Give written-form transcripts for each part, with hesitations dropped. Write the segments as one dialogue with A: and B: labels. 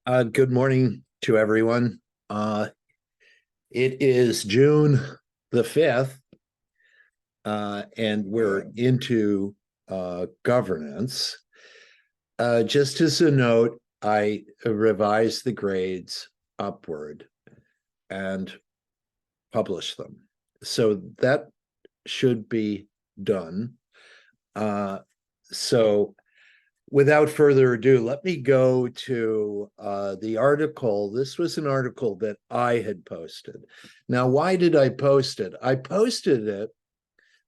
A: Good morning to everyone. It is June the 5th, and we're into governance. Just as a note, I revised the grades upward and published them. So that should be done. So without further ado, let me go to the article. This was an article that I had posted. Now, why did I post it? I posted it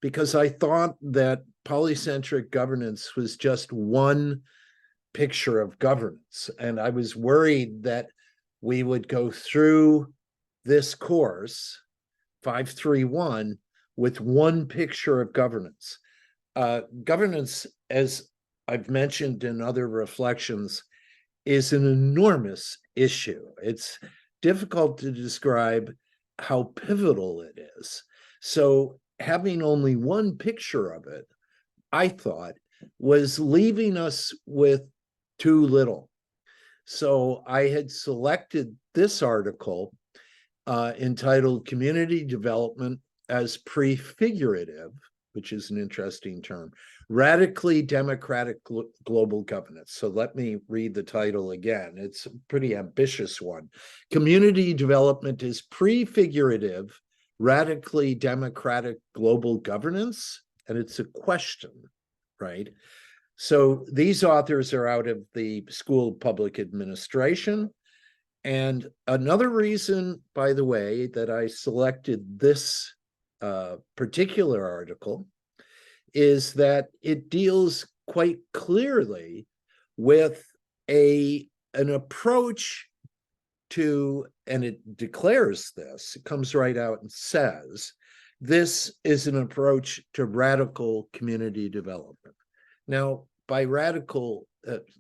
A: because I thought that polycentric governance was just one picture of governance. And I was worried that we would go through this course, 531, with one picture of governance. Governance, as I've mentioned in other reflections, is an enormous issue. It's difficult to describe how pivotal it is. So having only one picture of it, I thought, was leaving us with too little. So I had selected this article entitled Community Development as Prefigurative, which is an interesting term, Radically Democratic Global Governance. So let me read the title again. It's a pretty ambitious one. Community Development is Prefigurative, Radically Democratic Global Governance. And it's a question, right? So these authors are out of the School of Public Administration. And another reason, by the way, that I selected this particular article is that it deals quite clearly with an approach to, and it declares this, it comes right out and says, this is an approach to radical community development. Now, by radical,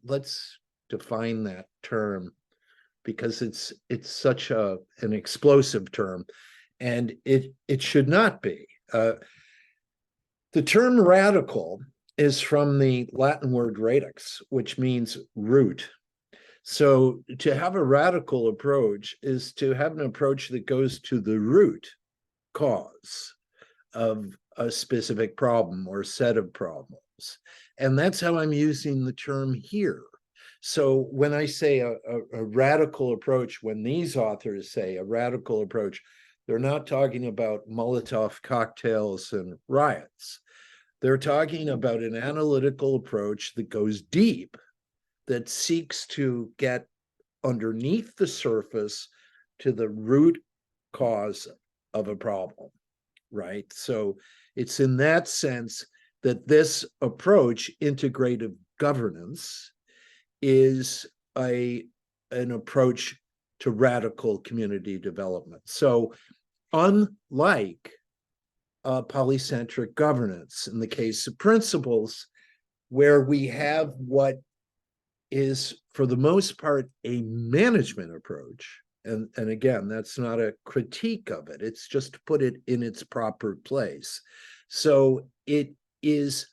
A: let's define that term because it's such an explosive term, and it should not be. The term radical is from the Latin word radix, which means root. So to have a radical approach is to have an approach that goes to the root cause of a specific problem or set of problems. And that's how I'm using the term here. So when I say a radical approach, when these authors say a radical approach, they're not talking about Molotov cocktails and riots. They're talking about an analytical approach that goes deep, that seeks to get underneath the surface to the root cause of a problem, right? So it's in that sense that this approach, integrative governance, is an approach to radical community development. So unlike polycentric governance, in the case of principles, where we have what is, for the most part, a management approach, and again, that's not a critique of it, it's just to put it in its proper place. So it is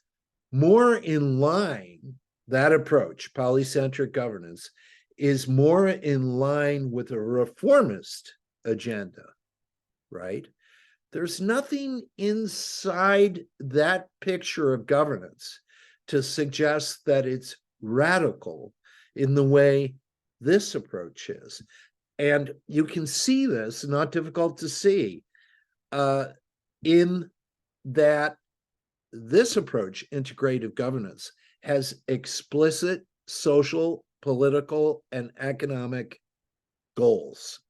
A: more in line, that approach, polycentric governance, is more in line with a reformist agenda, right? There's nothing inside that picture of governance to suggest that it's radical in the way this approach is. And you can see this, not difficult to see, in that this approach, integrative governance, has explicit social, political, and economic goals.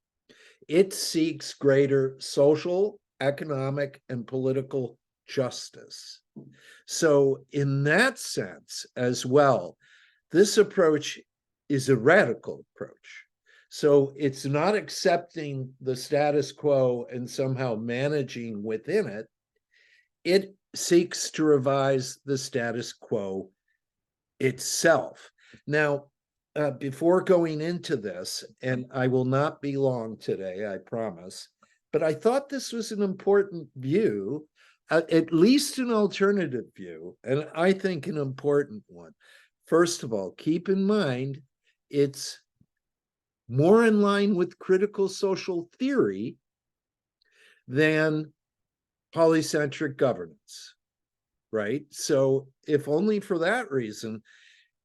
A: It seeks greater social, economic, and political justice. So in that sense as well, this approach is a radical approach. So it's not accepting the status quo and somehow managing within it. It seeks to revise the status quo itself. Now, before going into this, and I will not be long today, I promise, but I thought this was an important view, at least an alternative view, and I think an important one. First of all, keep in mind, it's more in line with critical social theory than polycentric governance, right? So if only for that reason,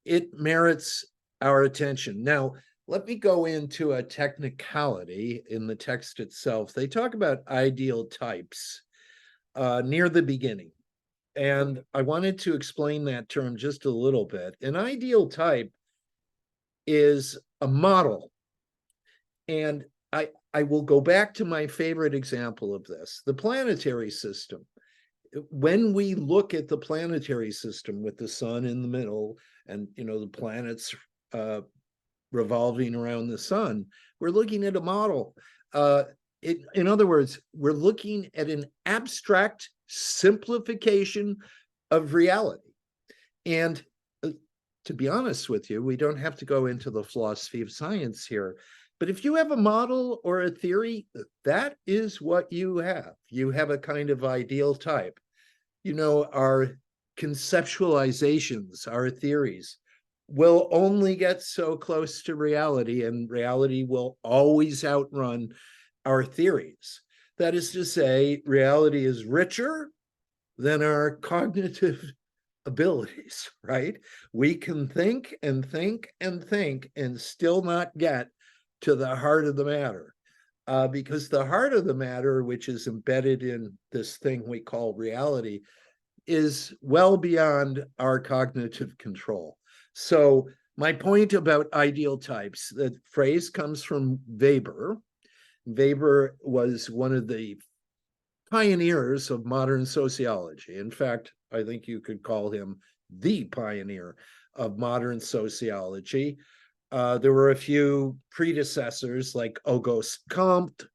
A: it merits our attention. Now, let me go into a technicality in the text itself. They talk about ideal types near the beginning. And I wanted to explain that term just a little bit. An ideal type is a model. And I will go back to my favorite example of this, the planetary system. When we look at the planetary system with the sun in the middle and, you know, the planets revolving around the sun, we're looking at a model. In other words, we're looking at an abstract simplification of reality. And to be honest with you, we don't have to go into the philosophy of science here. But if you have a model or a theory, that is what you have. You have a kind of ideal type. You know, our conceptualizations, our theories will only get so close to reality, and reality will always outrun our theories. That is to say, reality is richer than our cognitive abilities, right? We can think and think and think and still not get to the heart of the matter. Because the heart of the matter, which is embedded in this thing we call reality, is well beyond our cognitive control. So my point about ideal types, the phrase comes from Weber. Weber was one of the pioneers of modern sociology. In fact, I think you could call him the pioneer of modern sociology. There were a few predecessors like Auguste Comte,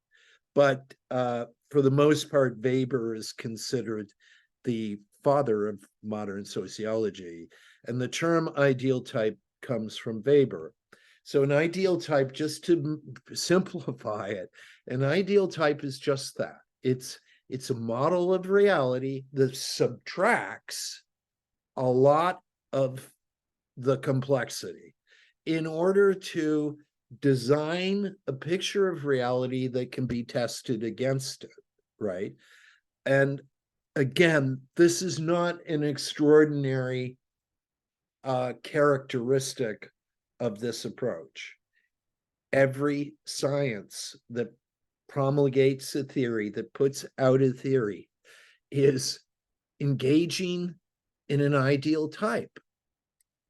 A: but for the most part, Weber is considered the father of modern sociology. And the term ideal type comes from Weber. So an ideal type, just to simplify it, an ideal type is just that. It's a model of reality that subtracts a lot of the complexity in order to design a picture of reality that can be tested against it, right? And again, this is not an extraordinary characteristic of this approach. Every science that promulgates a theory, that puts out a theory, is engaging in an ideal type.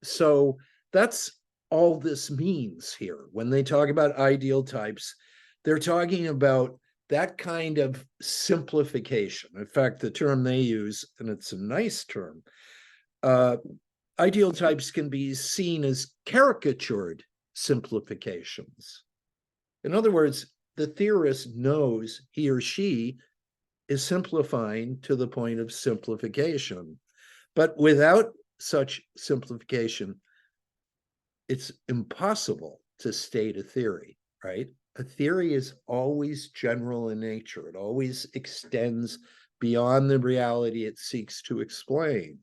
A: So that's all this means here. When they talk about ideal types, they're talking about that kind of simplification. In fact, the term they use, and it's a nice term, ideal types can be seen as caricatured simplifications. In other words, the theorist knows he or she is simplifying to the point of simplification. But without such simplification, it's impossible to state a theory, right? A theory is always general in nature. It always extends beyond the reality it seeks to explain.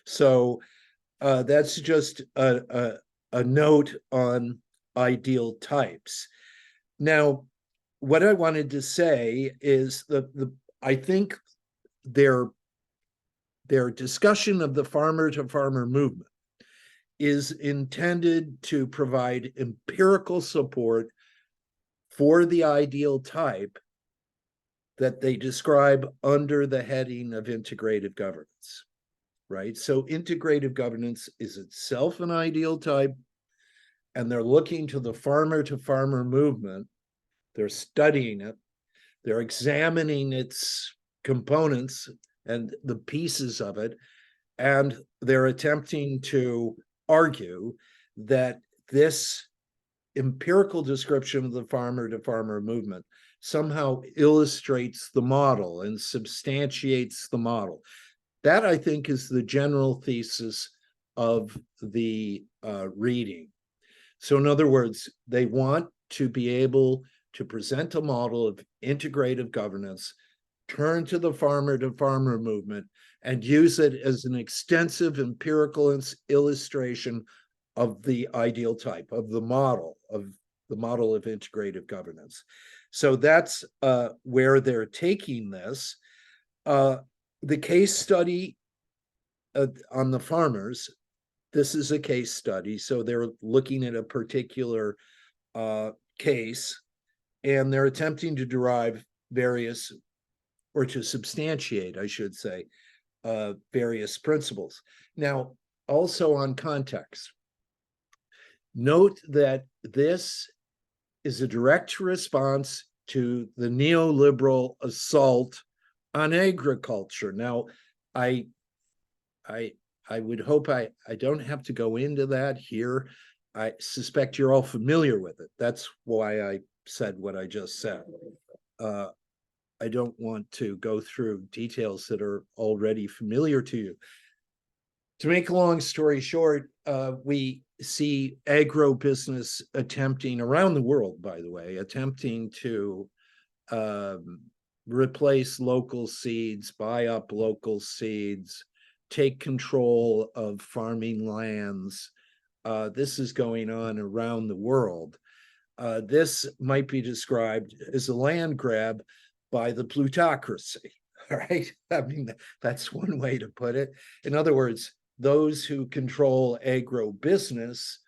A: So that's just a note on ideal types. Now, what I wanted to say is I think their discussion of the farmer-to-farmer movement is intended to provide empirical support for the ideal type that they describe under the heading of integrative governance, right? So integrative governance is itself an ideal type, and they're looking to the farmer-to-farmer movement. They're studying it. They're examining its components and the pieces of it, and they're attempting to argue that this empirical description of the farmer-to-farmer movement somehow illustrates the model and substantiates the model. That, I think, is the general thesis of the reading. So in other words, they want to be able to present a model of integrative governance, turn to the farmer-to-farmer movement, and use it as an extensive empirical illustration of the ideal type, of the model, of the model of integrative governance. So that's where they're taking this. The case study on the farmers, this is a case study. So they're looking at a particular case, and they're attempting to derive various, or to substantiate, I should say, various principles. Now, also on context, note that this is a direct response to the neoliberal assault on agriculture. Now, I would hope I don't have to go into that here. I suspect you're all familiar with it. That's why I said what I just said. I don't want to go through details that are already familiar to you. To make a long story short, we see agribusiness attempting around the world, by the way, attempting to replace local seeds, buy up local seeds, take control of farming lands. This is going on around the world. This might be described as a land grab by the plutocracy, right? I mean, that's one way to put it. In other words, those who control agribusiness,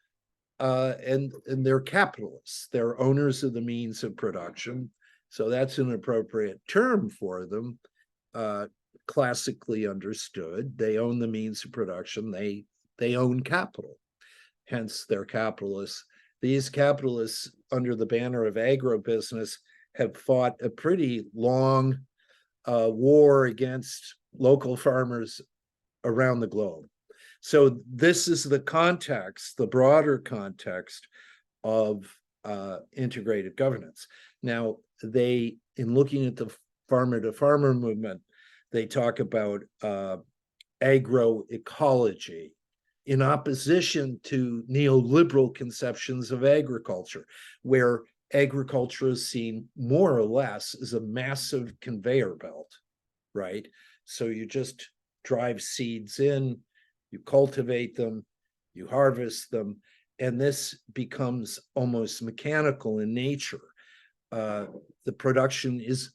A: and they're capitalists, they're owners of the means of production. So that's an appropriate term for them, classically understood. They own the means of production, they own capital, hence they're capitalists. These capitalists, under the banner of agribusiness, have fought a pretty long war against local farmers around the globe. So this is the context, the broader context of integrated governance. Now, in looking at the farmer-to-farmer movement, they talk about agroecology in opposition to neoliberal conceptions of agriculture, where agriculture is seen more or less as a massive conveyor belt, right? So you just drive seeds in, you cultivate them, you harvest them, and this becomes almost mechanical in nature. The production is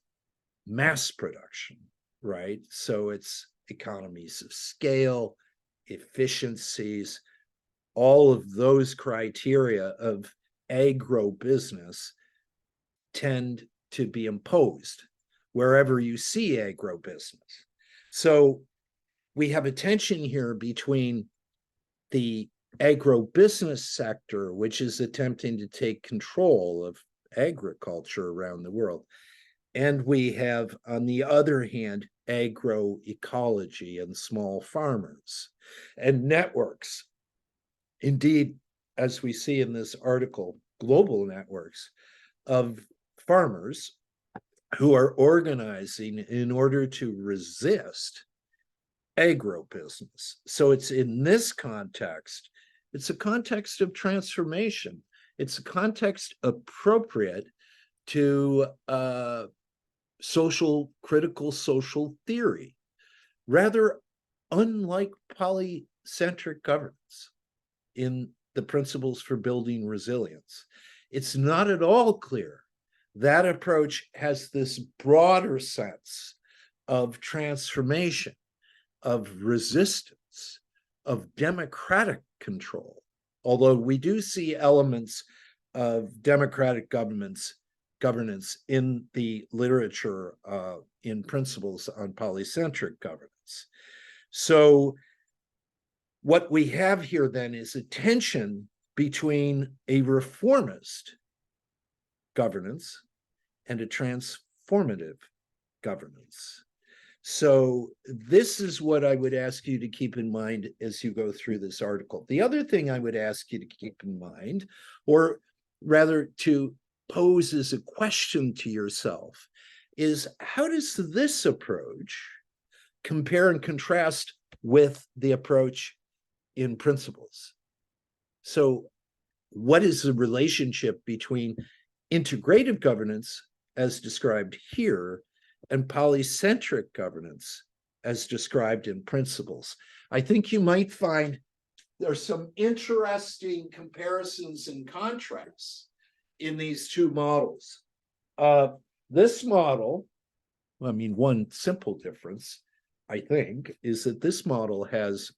A: mass production, right? So it's economies of scale, efficiencies, all of those criteria of agribusiness tend to be imposed wherever you see agribusiness. So we have a tension here between the agribusiness sector, which is attempting to take control of agriculture around the world, and we have, on the other hand, agroecology and small farmers and networks. Indeed, as we see in this article, global networks of farmers who are organizing in order to resist agribusiness. So it's in this context, it's a context of transformation. It's a context appropriate to critical social theory, rather unlike polycentric governance in the principles for building resilience. It's not at all clear that approach has this broader sense of transformation, of resistance, of democratic control, although we do see elements of democratic governance in the literature in principles on polycentric governance. So what we have here then is a tension between a reformist governance and a transformative governance. So this is what I would ask you to keep in mind as you go through this article. The other thing I would ask you to keep in mind, or rather to pose as a question to yourself, is how does this approach compare and contrast with the approach in principles? So what is the relationship between integrative governance, as described here, and polycentric governance, as described in principles? I think you might find there's some interesting comparisons and contrasts in these two models. This model, I mean, one simple difference, I think, is that this model has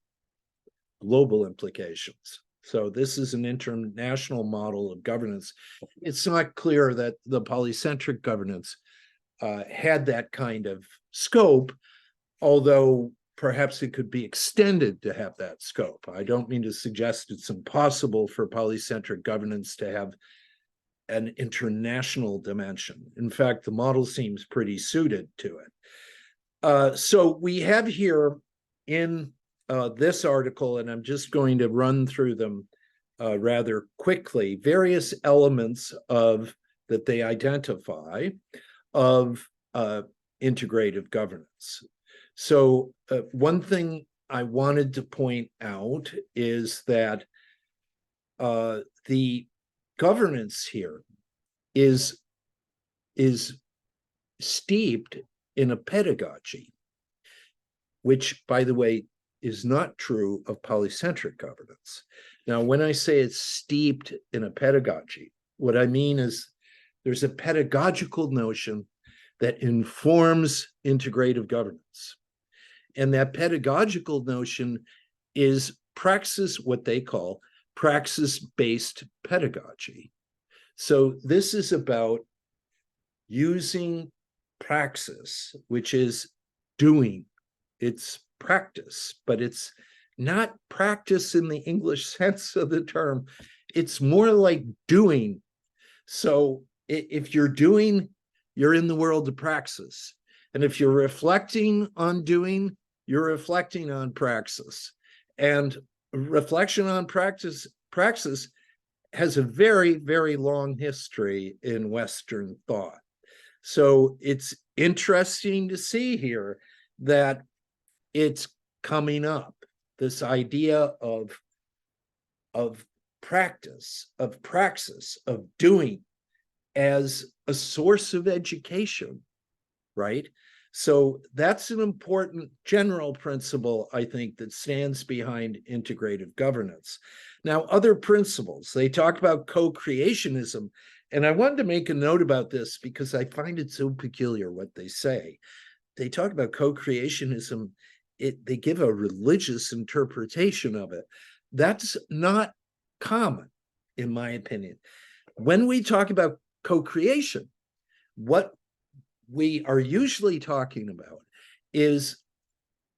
A: global implications. So this is an international model of governance. It's not clear that the polycentric governance had that kind of scope, although perhaps it could be extended to have that scope. I don't mean to suggest it's impossible for polycentric governance to have an international dimension. In fact, the model seems pretty suited to it. So we have here in this article, and I'm just going to run through them rather quickly, various elements of that they identify of integrative governance. So one thing I wanted to point out is that the governance here is steeped in a pedagogy, which, by the way, is not true of polycentric governance. Now, when I say it's steeped in a pedagogy, what I mean is there's a pedagogical notion that informs integrative governance. And that pedagogical notion is praxis, what they call praxis-based pedagogy. So this is about using praxis, which is doing. It's practice, but it's not practice in the English sense of the term. It's more like doing. So if you're doing, you're in the world of praxis. And if you're reflecting on doing, you're reflecting on praxis. And reflection on praxis has a very, very long history in Western thought. So it's interesting to see here that it's coming up, this idea of practice, of praxis, of doing as a source of education, right? So that's an important general principle, I think, that stands behind integrative governance. Now, other principles, they talk about co-creationism, and I wanted to make a note about this because I find it so peculiar what they say. They talk about co-creationism, they give a religious interpretation of it. That's not common, in my opinion. When we talk about co-creation, what we are usually talking about is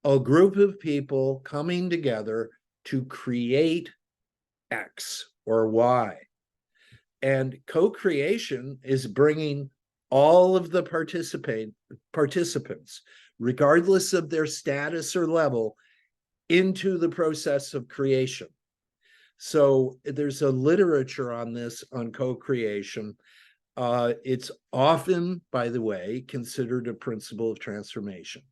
A: a group of people coming together to create X or Y. And co-creation is bringing all of the participants, regardless of their status or level, into the process of creation. So there's a literature on this, on co-creation. It's often, by the way, considered a principle of transformation.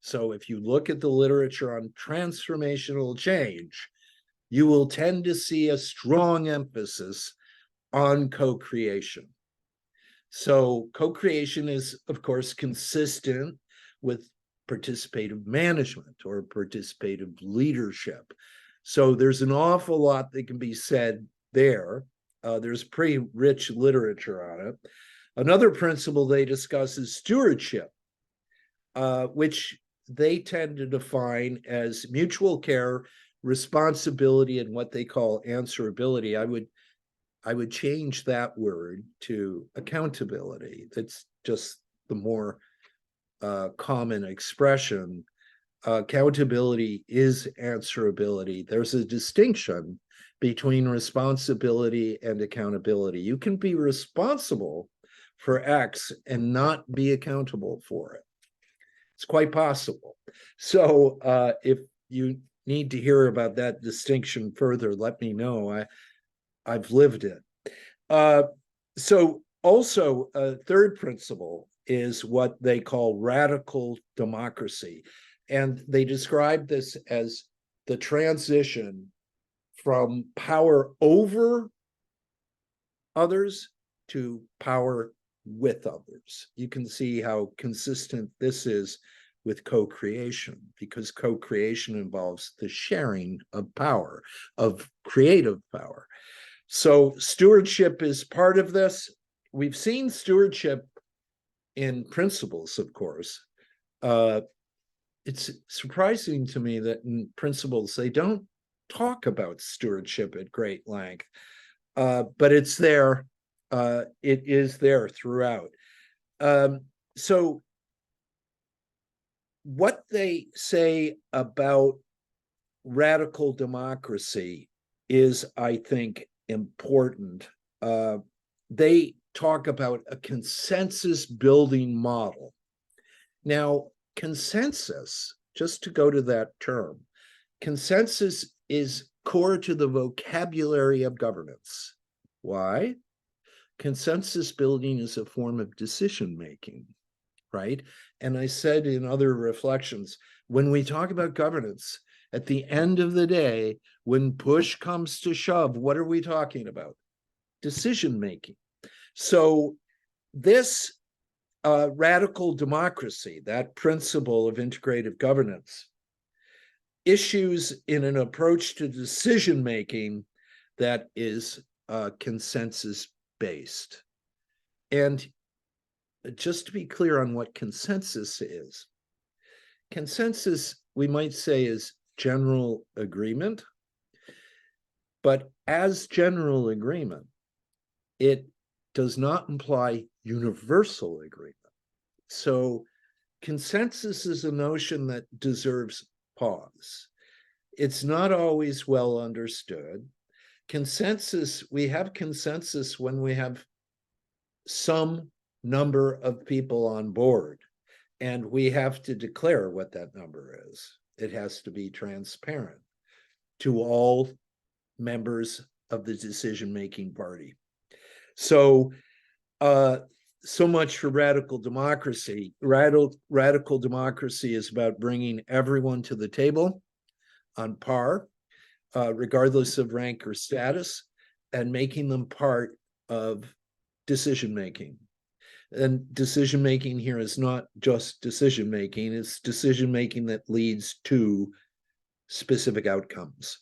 A: So if you look at the literature on transformational change, you will tend to see a strong emphasis on co-creation. So co-creation is, of course, consistent with participative management or participative leadership. So there's an awful lot that can be said there. There's pretty rich literature on it. Another principle they discuss is stewardship, which they tend to define as mutual care, responsibility, and what they call answerability. I would change that word to accountability. That's just the more common expression. Accountability is answerability. There's a distinction between responsibility and accountability. You can be responsible for X and not be accountable for it. It's quite possible. So if you need to hear about that distinction further, let me know. I've lived it. So also a third principle is what they call radical democracy. And they describe this as the transition from power over others to power with others. You can see how consistent this is with co-creation, because co-creation involves the sharing of power, of creative power. So stewardship is part of this. We've seen stewardship in principles, of course. It's surprising to me that in principles, they don't talk about stewardship at great length, but it's there. It is there throughout. So what they say about radical democracy is, I think, important. They talk about a consensus building model. Now, consensus, just to go to that term, consensus is core to the vocabulary of governance. Why? Consensus building is a form of decision making, right? And I said in other reflections, when we talk about governance, at the end of the day, when push comes to shove, what are we talking about? Decision making. So this radical democracy, that principle of integrative governance, issues in an approach to decision making that is consensus based. And just to be clear on what consensus is, consensus, we might say, is general agreement, but as general agreement, it does not imply universal agreement. So consensus is a notion that deserves pause. It's not always well understood. Consensus, we have consensus when we have some number of people on board, and we have to declare what that number is. It has to be transparent to all members of the decision-making party. So, so much for radical democracy. Radical democracy is about bringing everyone to the table on par, regardless of rank or status, and making them part of decision-making. And decision-making here is not just decision-making, it's decision-making that leads to specific outcomes.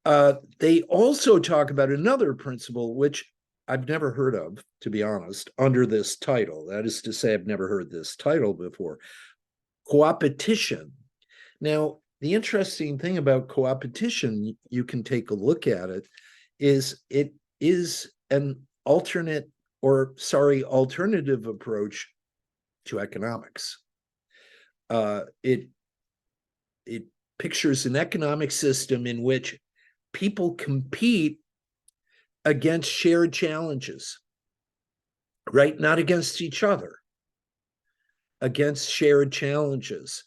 A: They also talk about another principle, which I've never heard of, to be honest, under this title. That is to say, I've never heard this title before. Coopetition. Now, the interesting thing about coopetition, you can take a look at it, is it is an alternative approach to economics. It pictures an economic system in which people compete against shared challenges, right? Not against each other, against shared challenges.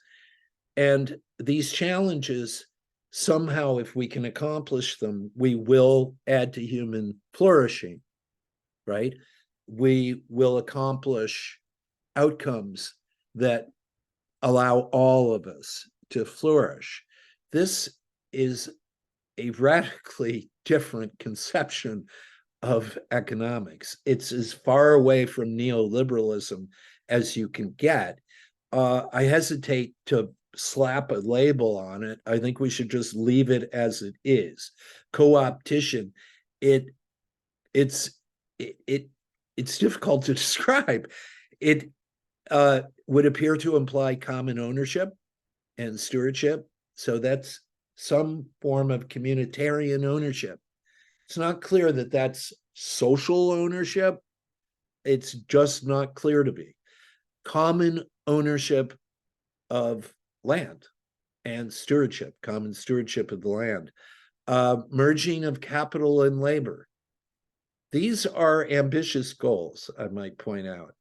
A: And these challenges, somehow, if we can accomplish them, we will add to human flourishing, right? We will accomplish outcomes that allow all of us to flourish. This is a radically different conception of economics. It's as far away from neoliberalism as you can get. I hesitate to slap a label on it. I think we should just leave it as it is. Co-opetition, it's difficult to describe. It would appear to imply common ownership and stewardship. So that's some form of communitarian ownership. It's not clear that that's social ownership. It's just not clear to me. Common ownership of land and stewardship, common stewardship of the land. Merging of capital and labor. These are ambitious goals, I might point out.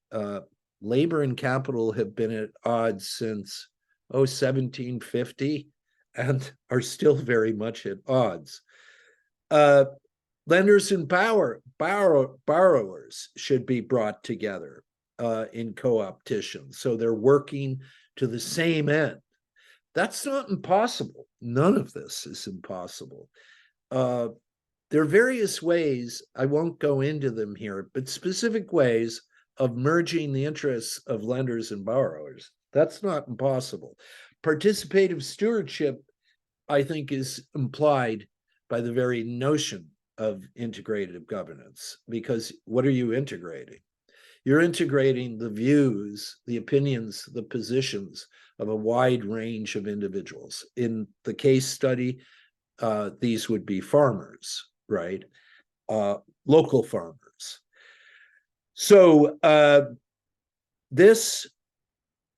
A: Labor and capital have been at odds since 1750 and are still very much at odds. Lenders and borrowers should be brought together in co-opetition, so they're working to the same end. That's not impossible. None of this is impossible. There are various ways, I won't go into them here, but specific ways of merging the interests of lenders and borrowers. That's not impossible. Participative stewardship, I think, is implied by the very notion of integrative governance, because what are you integrating? You're integrating the views, the opinions, the positions of a wide range of individuals. In the case study, these would be farmers, right? Local farmers. So this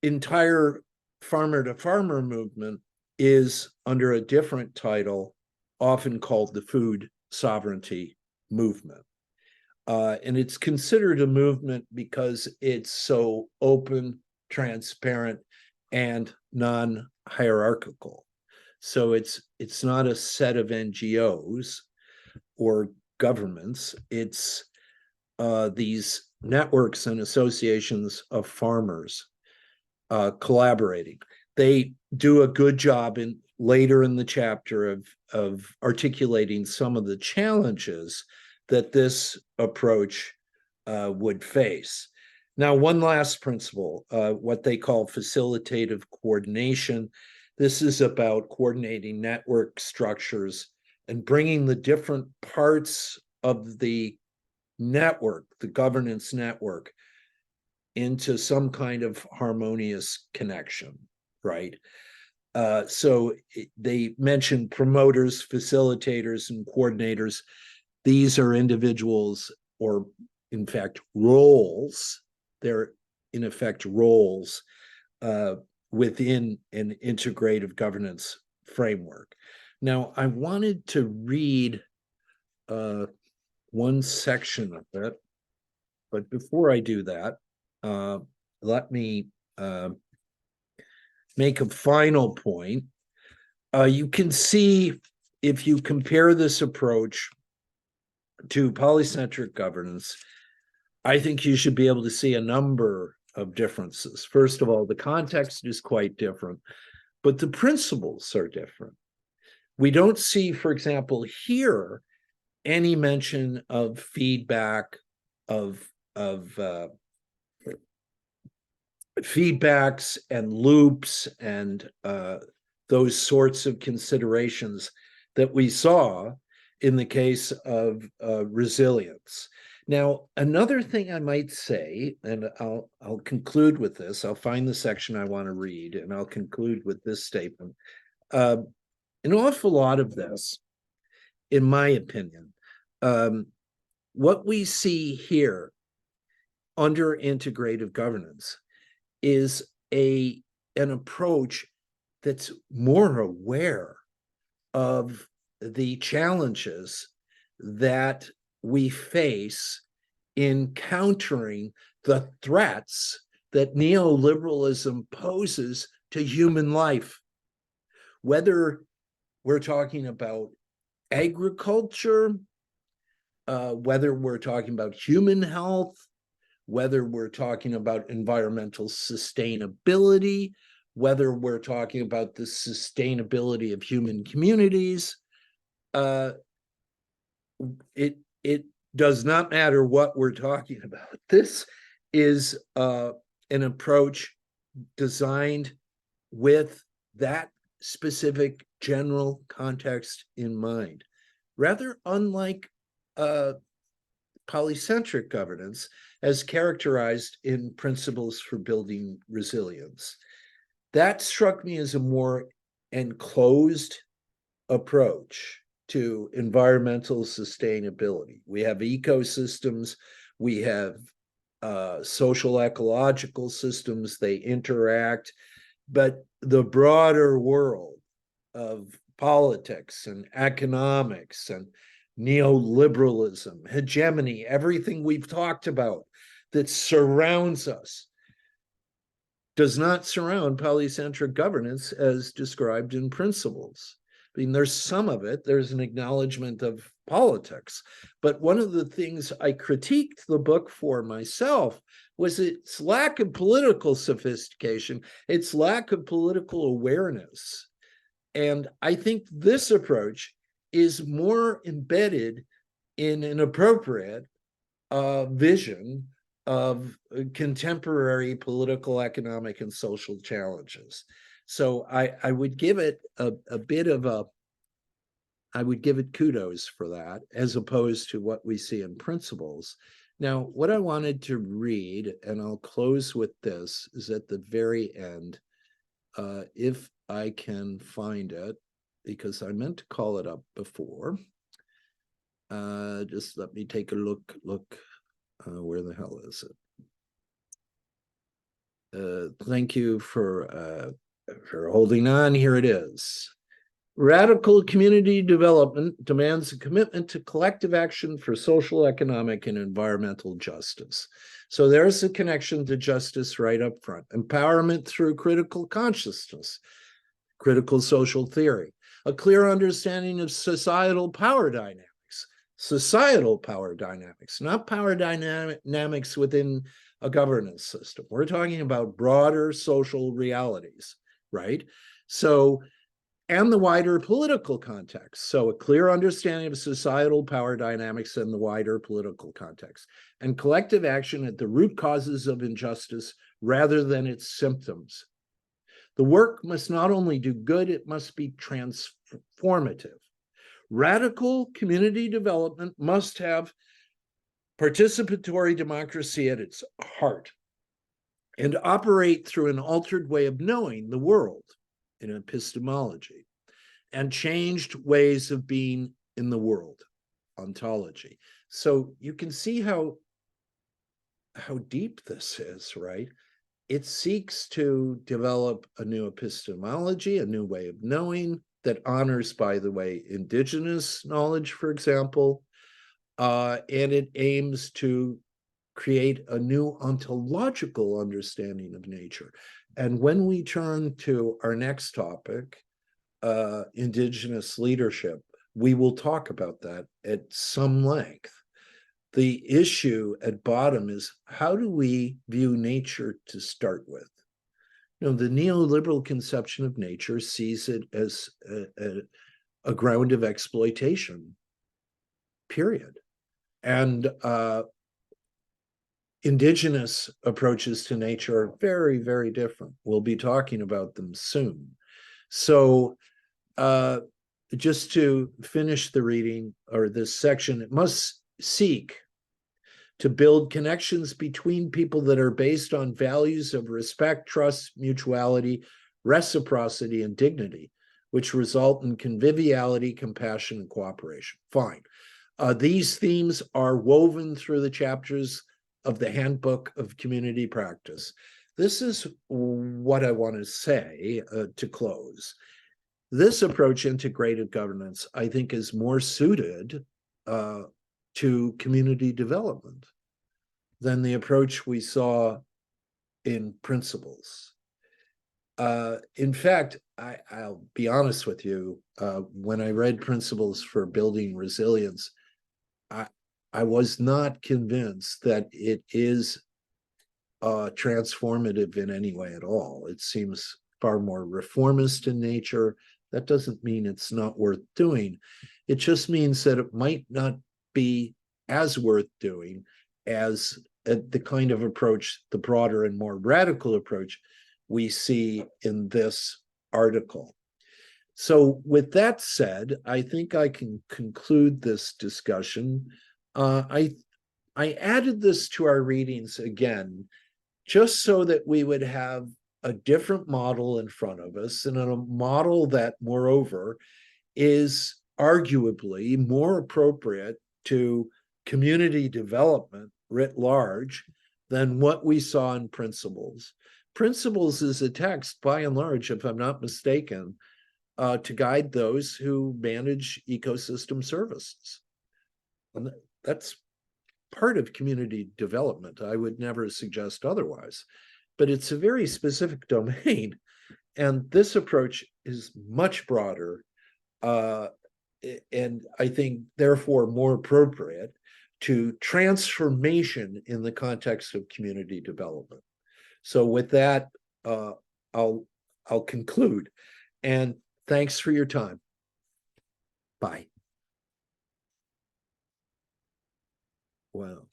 A: entire farmer-to-farmer movement is under a different title, often called the food sovereignty movement. And it's considered a movement because it's so open, transparent, and non-hierarchical. So it's not a set of NGOs or governments. It's these networks and associations of farmers collaborating. They do a good job later in the chapter of articulating some of the challenges that this approach would face. Now, one last principle, what they call facilitative coordination. This is about coordinating network structures and bringing the different parts of the network, the governance network, into some kind of harmonious connection, right? So they mentioned promoters, facilitators, and coordinators. These are individuals, or in fact, roles. They're in effect roles within an integrative governance framework. Now, I wanted to read one section of it, but before I do that, let me make a final point. You can see, if you compare this approach to polycentric governance, I think you should be able to see a number of differences. First of all, the context is quite different, but the principles are different. We don't see, for example, here, any mention of feedback, of feedbacks and loops and those sorts of considerations that we saw in the case of resilience. Now, another thing I might say, and I'll conclude with this, I'll find the section I want to read, and I'll conclude with this statement. An awful lot of this, in my opinion, what we see here under integrative governance is an approach that's more aware of the challenges that we face in countering the threats that neoliberalism poses to human life. Whether we're talking about agriculture, whether we're talking about human health, whether we're talking about environmental sustainability, whether we're talking about the sustainability of human communities, it does not matter what we're talking about. This is an approach designed with that specific general context in mind, rather unlike polycentric governance as characterized in Principles for Building Resilience. That struck me as a more enclosed approach to environmental sustainability. We have ecosystems, we have social ecological systems, they interact, but the broader world of politics and economics and neoliberalism, hegemony, everything we've talked about that surrounds us does not surround polycentric governance as described in Principles. I mean, there's some of it, there's an acknowledgement of politics, but one of the things I critiqued the book for myself was its lack of political sophistication, its lack of political awareness. And I think this approach is more embedded in an appropriate vision of contemporary political, economic, and social challenges. So I would give it a bit of I would give it kudos for that, as opposed to what we see in Principles. Now, what I wanted to read, and I'll close with this, is at the very end, if I can find it, because I meant to call it up before. Just let me take a look. Where the hell is it? Thank you for holding on. Here it is. Radical community development demands a commitment to collective action for social, economic, and environmental justice. So there's a connection to justice right up front. Empowerment through critical consciousness, critical social theory, a clear understanding of societal power dynamics, not power dynamics within a governance system. We're talking about broader social realities, right? So, and the wider political context. So a clear understanding of societal power dynamics in the wider political context, and collective action at the root causes of injustice rather than its symptoms. The work must not only do good, it must be transformative. Radical community development must have participatory democracy at its heart and operate through an altered way of knowing the world in epistemology, and changed ways of being in the world, ontology. So you can see how deep this is, right? It seeks to develop a new epistemology, a new way of knowing that honors, by the way, indigenous knowledge, for example, and it aims to create a new ontological understanding of nature. And when we turn to our next topic, indigenous leadership, we will talk about that at some length. The issue at bottom is, how do we view nature to start with? You know, the neoliberal conception of nature sees it as a ground of exploitation, period. And indigenous approaches to nature are very, very different. We'll be talking about them soon. So just to finish the reading, or this section, it must seek to build connections between people that are based on values of respect, trust, mutuality, reciprocity, and dignity, which result in conviviality, compassion, and cooperation. Fine. These themes are woven through the chapters of the Handbook of Community Practice. This is what I want to say to close. This approach, integrated governance, I think is more suited to community development than the approach we saw in Principles. In fact, I'll be honest with you, when I read Principles for Building Resilience, I was not convinced that it is transformative in any way at all. It seems far more reformist in nature. That doesn't mean it's not worth doing. It just means that it might not be as worth doing as the kind of approach, the broader and more radical approach we see in this article. So with that said, I think I can conclude this discussion. I added this to our readings again, just so that we would have a different model in front of us, and a model that, moreover, is arguably more appropriate to community development writ large than what we saw in Principles. Principles is a text, by and large, if I'm not mistaken, to guide those who manage ecosystem services. And that's part of community development. I would never suggest otherwise, but it's a very specific domain. And this approach is much broader, and I think therefore more appropriate to transformation in the context of community development. So with that, I'll conclude, and thanks for your time. Bye. Wow.